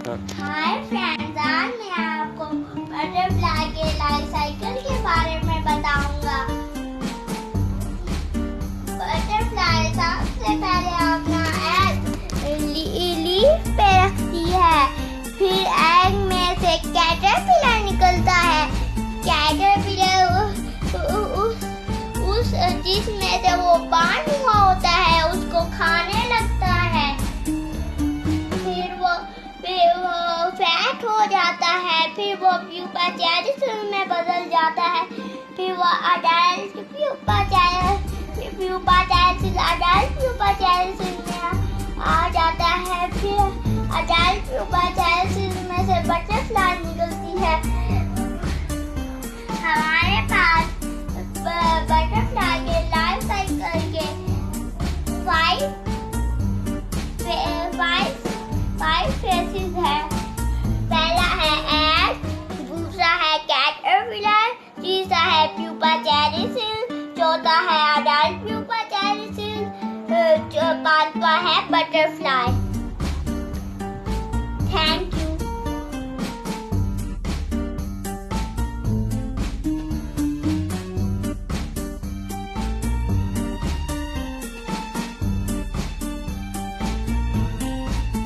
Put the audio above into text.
Hi friends, आज मैं आपको बटरफ्लाई के लाइफ साइकिल के बारे में बताऊंगा। बटरफ्लाई सबसे पहले अपना एग लीफ पे रखती है, फिर एग में से कैटरपिलर निकलता है। कैटरपिलर उस जिसमें से वो बांध हुआ होता है उसको खाने लगता है। फिर वो फैट हो जाता है, फिर वो प्यूपा जेनिसिस में बदल जाता है, फिर वो अडल्ट प्यूपा जेनिसिस में आ जाता है। फिर अडल्ट प्यूपा जेनिसिस में से बटरफ्लाई निकलती है। हमारे पास बटरफ्लाई के लाइफ साइकिल के फाइव फेसेस है। पहला है एग, दूसरा है कैटरपिलर, तीसरा है प्यूपा जेनिसिस, चौथा है अडल्ट प्यूपा जेनिसिस, पांचवा है बटरफ्लाई। थैंक